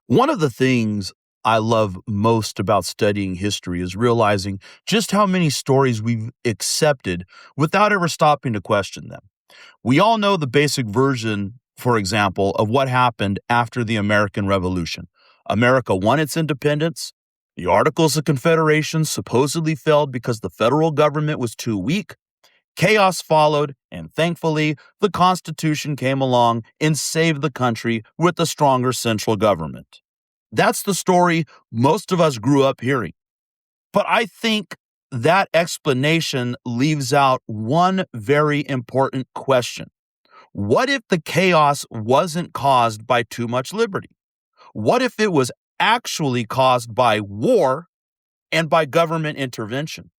One of the things I love most about studying history is realizing just how many stories we've accepted without ever stopping to question them. We all know the basic version, for example, of what happened after the American Revolution. America won its independence. The Articles of Confederation supposedly failed because the federal government was too weak. Chaos followed, and thankfully, the Constitution came along and saved the country with a stronger central government. That's the story most of us grew up hearing. But I think that explanation leaves out one very important question. What if the chaos wasn't caused by too much liberty? What if it was actually caused by war and by government intervention?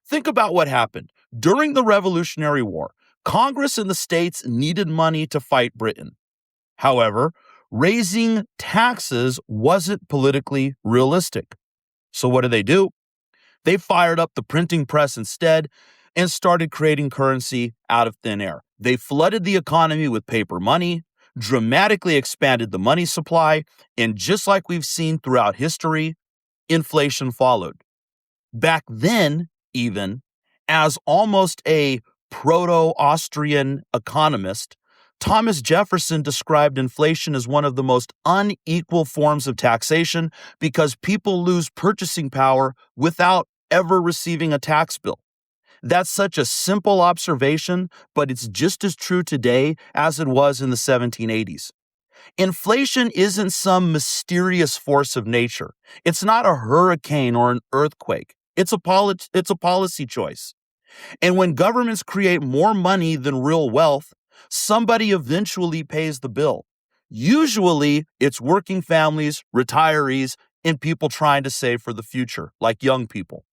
Think about what happened. During the Revolutionary War, Congress and the states needed money to fight Britain. However, raising taxes wasn't politically realistic. So what do? They fired up the printing press instead and started creating currency out of thin air. They flooded the economy with paper money, dramatically expanded the money supply, and just like we've seen throughout history, inflation followed. Back then, even, as almost a proto-Austrian economist, Thomas Jefferson described inflation as one of the most unequal forms of taxation because people lose purchasing power without ever receiving a tax bill. That's such a simple observation, but it's just as true today as it was in the 1780s. Inflation isn't some mysterious force of nature. It's not a hurricane or an earthquake. It's a policy choice. And when governments create more money than real wealth, somebody eventually pays the bill. Usually, it's working families, retirees, and people trying to save for the future, like young people.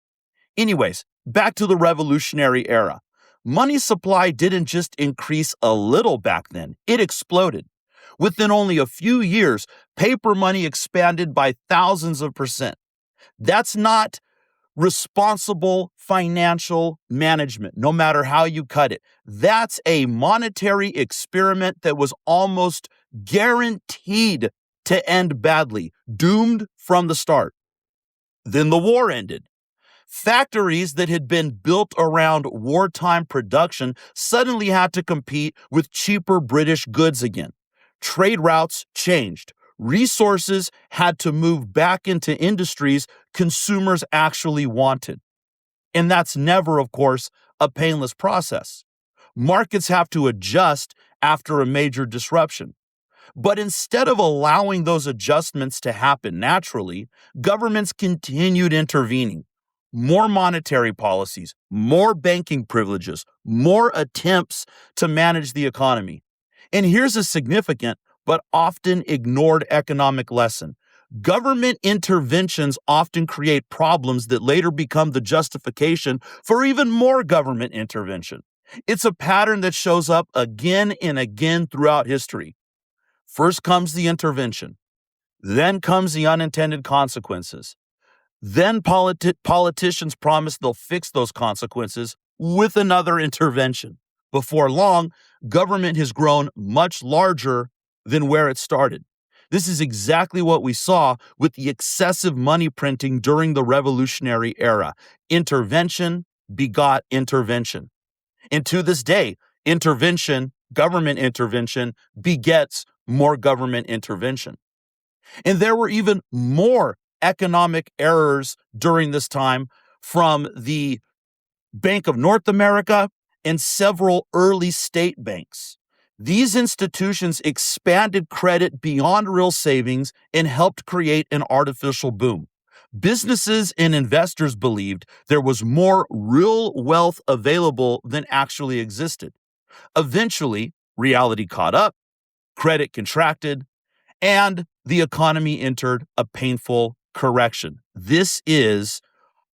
Anyways, back to the Revolutionary era. Money supply didn't just increase a little back then, it exploded. Within only a few years, paper money expanded by thousands of percent. That's not responsible financial management, no matter how you cut it. That's a monetary experiment that was almost guaranteed to end badly, doomed from the start. Then the war ended. Factories that had been built around wartime production suddenly had to compete with cheaper British goods again. Trade routes changed. Resources had to move back into industries consumers actually wanted. And that's never, of course, a painless process. Markets have to adjust after a major disruption. But instead of allowing those adjustments to happen naturally, governments continued intervening. More monetary policies, more banking privileges, more attempts to manage the economy. And here's a significant but often ignored economic lesson. Government interventions often create problems that later become the justification for even more government intervention. It's a pattern that shows up again and again throughout history. First comes the intervention. Then comes the unintended consequences. Then politicians promise they'll fix those consequences with another intervention. Before long, government has grown much larger than where it started. This is exactly what we saw with the excessive money printing during the Revolutionary era. Intervention begot intervention. And to this day, government intervention, begets more government intervention. And there were even more economic errors during this time from the Bank of North America and several early state banks. These institutions expanded credit beyond real savings and helped create an artificial boom. Businesses and investors believed there was more real wealth available than actually existed. Eventually, reality caught up, credit contracted, and the economy entered a painful correction. This is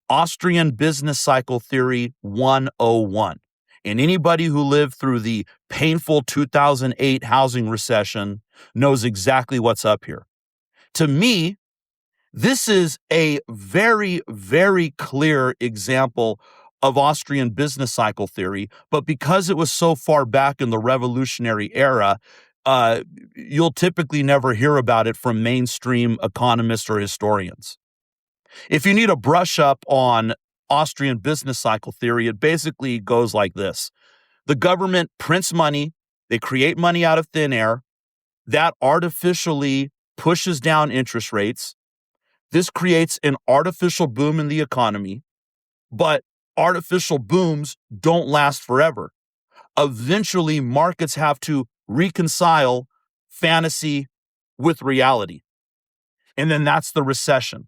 Austrian business cycle theory 101. And anybody who lived through the painful 2008 housing recession knows exactly what's up here. To me, this is a very, very clear example of Austrian business cycle theory, but because it was so far back in the Revolutionary era, uh, you'll typically never hear about it from mainstream economists or historians. If you need a brush up on Austrian business cycle theory, it basically goes like this. The government prints money, they create money out of thin air, that artificially pushes down interest rates. This creates an artificial boom in the economy, but artificial booms don't last forever. Eventually, markets have to reconcile fantasy with reality. And then that's the recession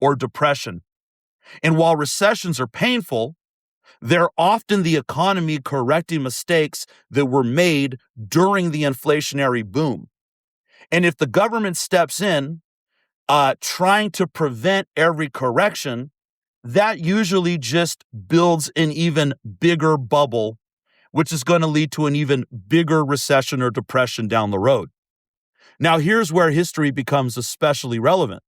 or depression. And while recessions are painful, they're often the economy correcting mistakes that were made during the inflationary boom. And if the government steps in, trying to prevent every correction, that usually just builds an even bigger bubble, which is going to lead to an even bigger recession or depression down the road. Now, here's where history becomes especially relevant.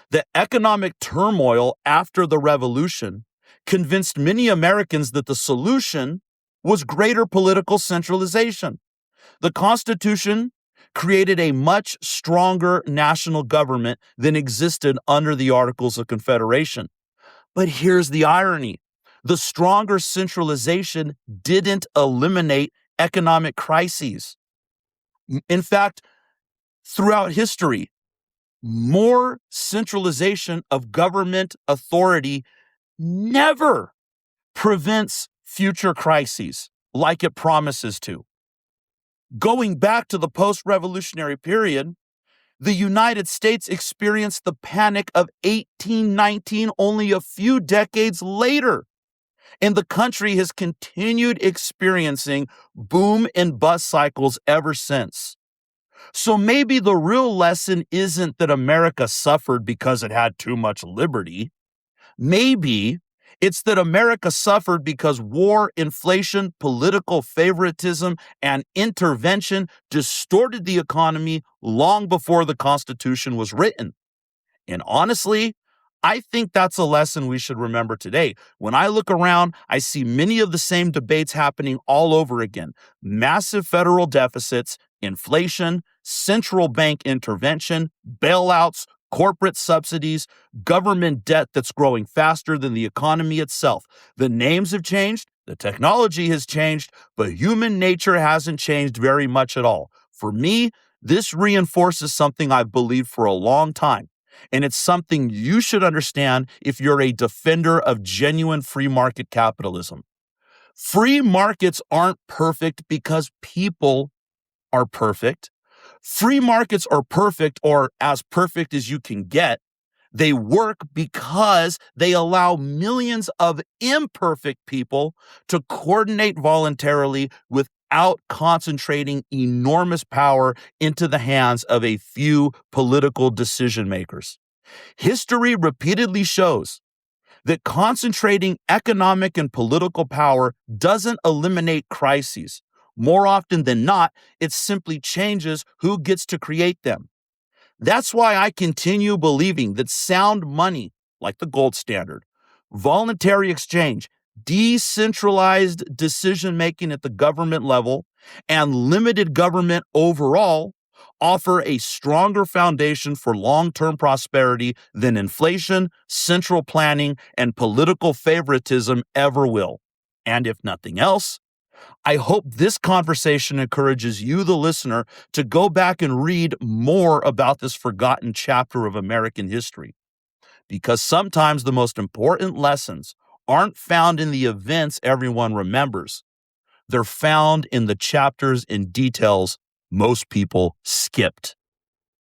The economic turmoil after the revolution convinced many Americans that the solution was greater political centralization. The Constitution created a much stronger national government than existed under the Articles of Confederation. But here's the irony. The stronger centralization didn't eliminate economic crises. In fact, throughout history, more centralization of government authority never prevents future crises like it promises to. Going back to the post-revolutionary period, the United States experienced the Panic of 1819 only a few decades later, and the country has continued experiencing boom and bust cycles ever since. So maybe the real lesson isn't that America suffered because it had too much liberty. Maybe it's that America suffered because war, inflation, political favoritism, and intervention distorted the economy long before the Constitution was written. And honestly, I think that's a lesson we should remember today. When I look around, I see many of the same debates happening all over again. Massive federal deficits, inflation, central bank intervention, bailouts, corporate subsidies, government debt that's growing faster than the economy itself. The names have changed, the technology has changed, but human nature hasn't changed very much at all. For me, this reinforces something I've believed for a long time, and it's something you should understand if you're a defender of genuine free market capitalism. Free markets aren't perfect because people are perfect. Free markets are perfect, or as perfect as you can get. They work because they allow millions of imperfect people to coordinate voluntarily without concentrating enormous power into the hands of a few political decision makers. History repeatedly shows that concentrating economic and political power doesn't eliminate crises. More often than not, it simply changes who gets to create them. That's why I continue believing that sound money, like the gold standard, voluntary exchange, decentralized decision-making at the government level, and limited government overall offer a stronger foundation for long-term prosperity than inflation, central planning, and political favoritism ever will. And if nothing else, I hope this conversation encourages you, the listener, to go back and read more about this forgotten chapter of American history. Because sometimes the most important lessons aren't found in the events everyone remembers. They're found in the chapters and details most people skipped.